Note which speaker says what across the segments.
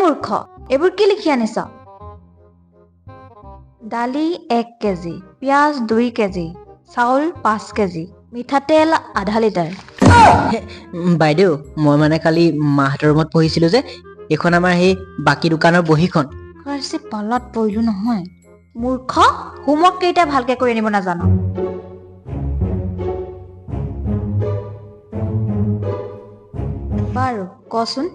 Speaker 1: মূৰ্খ এইবোৰ কি লিখি আনিছ দালি 1 কেজি পিয়াজ 2 কেজি চাউল 5 কেজি মিঠাতেল আধা লিটাৰ
Speaker 2: বাইদেউ মই মানে কালি মাহঁতৰ ৰুমত পঢ়িছিলো যে এখন আমাৰ সেই বাকী দোকানৰ বহীখন
Speaker 1: খৰচি পালত পৰিলো নহয় মূৰ্খ হোমৱৰ্ক কেইটা ভালকে কৰি আনিব নাজানো বাৰু কচোন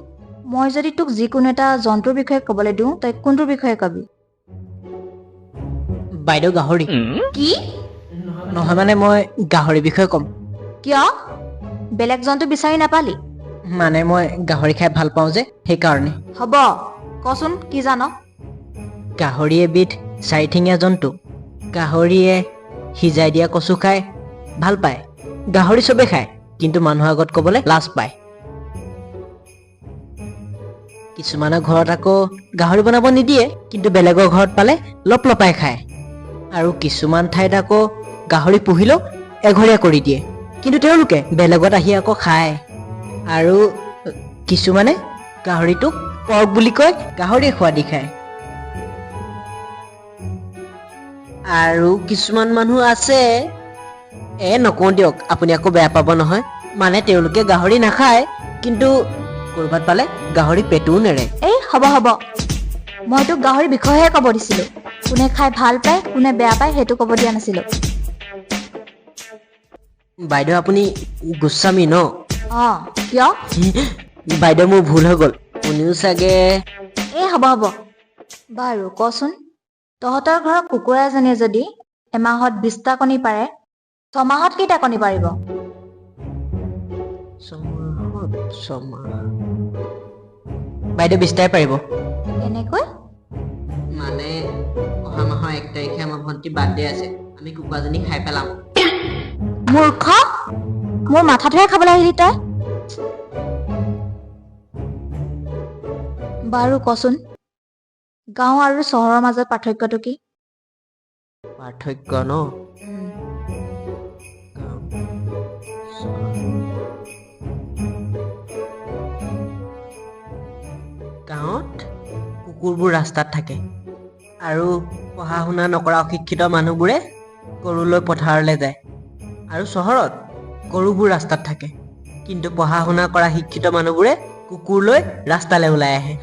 Speaker 1: মই যদি তোক যিকোনো এটা যন্ত্ৰৰ বিষয়ে ক'বলৈ দিওঁ তই কোনটোৰ বিষয়ে কবি
Speaker 2: বাইদেউ গাহৰি
Speaker 1: কি
Speaker 2: নহয় মানে মই গাহৰি বিষয়ে ক'ম
Speaker 1: কিয় বেলেগ জন্তু বিচাৰি নাপালি
Speaker 2: মানে মই গাহৰি খাই ভাল পাওঁ যে সেইকাৰণে
Speaker 1: হ'ব কচোন কি জান
Speaker 2: গাহৰি এবিধ চাৰিঠেঙীয়া জন্তু গাহৰিয়ে সিজাই দিয়া কচু খাই ভাল পায় গাহৰি চবে খায় কিন্তু মানুহৰ আগত ক'বলৈ লাজ পায় কিছুমানৰ ঘৰত আকৌ গাহৰি বনাব নিদিয়ে কিন্তু বেলেগৰ ঘৰত পালে লপলপাই খায় আৰু কিছুমান ঠাইত আকৌ গাহৰি পুহিলেও এঘৰীয়া কৰি দিয়ে কিন্তু তেওঁলোকে বেলেগত আহি আকৌ খায় আৰু কিছুমানে গাহৰিটোক পৰ্ক বুলি কয় গাহৰিয়ে খোৱাদি খায় আৰু কিছুমান মানুহ আছে নকওঁ দিয়ক আপুনি আকৌ বেয়া পাব নহয় মানে তেওঁলোকে গাহৰি নাখায় কিন্তু কৰবাত পালে গাহৰি পেটুও নেৰে
Speaker 1: এই হ'ব মই তোক গাহৰি বিষয়েহে ক'ব দিছিলো কোনে খাই ভাল পায় কোনে বেয়া পায় সেইটো ক'ব দিয়া নাছিলো
Speaker 2: বাইদেউ আপুনি গোস্বামী ন
Speaker 1: কিয়
Speaker 2: বাইদেউ মোৰ ভুল হৈ গ'ল শুনিও চাগে
Speaker 1: হ'ব বাৰু কচোন তহঁতৰ ঘৰৰ কুকুৰা এজনীয়ে যদি এমাহত 20টা কণী পাৰে 6 মাহত কেইটা কণী পাৰিব
Speaker 2: বাইদেউ 20টাই পাৰিব
Speaker 1: কেনেকৈ
Speaker 2: মানে অহা মাহৰ 1 তাৰিখে আমাৰ ভণ্টি বাৰ্থডে আছে আমি কুকুৰাজনী খাই পেলাম
Speaker 1: মূৰ্খ মোৰ মাথাটোহে খাবলৈ আহিলি তই বাৰু কচোন গাঁও আৰু চহৰৰ মাজত পাৰ্থক্যটো কি
Speaker 2: পাৰ্থক্য ন গাঁৱত কুকুৰবোৰ ৰাস্তাত থাকে আৰু পঢ়া শুনা নকৰা অশিক্ষিত মানুহবোৰে গৰু লৈ পথাৰলৈ যায় আৰু চহৰত গৰুবোৰ ৰাস্তাত থাকে কিন্তু পঢ়া শুনা কৰা শিক্ষিত মানুহবোৰে কুকুৰ লৈ ৰাস্তালৈ ওলাই আহে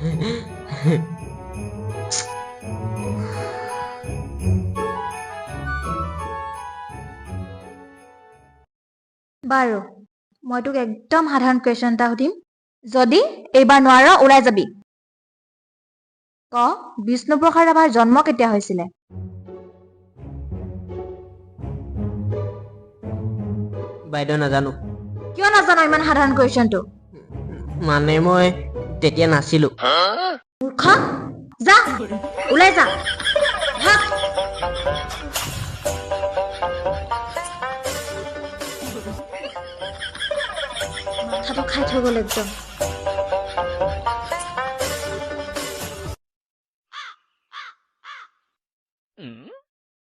Speaker 1: বাৰু মই তোক একদম সাধাৰণ কুৱেশ্যন এটা সুধিম যদি এইবাৰ নোৱাৰ ওলাই যাবি বিষ্ণুপ্ৰসাদ ৰাভাৰ জন্ম কেতিয়া হৈছিলে
Speaker 2: বাইদেউ নাজানো
Speaker 1: কিয় নাজানো ইমান সাধাৰণ কুৱেশ্যনটো
Speaker 2: মানে মই তেতিয়া নাছিলো
Speaker 1: মূৰ্খ যা ওলাই যা ভাগ মাথাটো খাই থৈ গ'ল একদম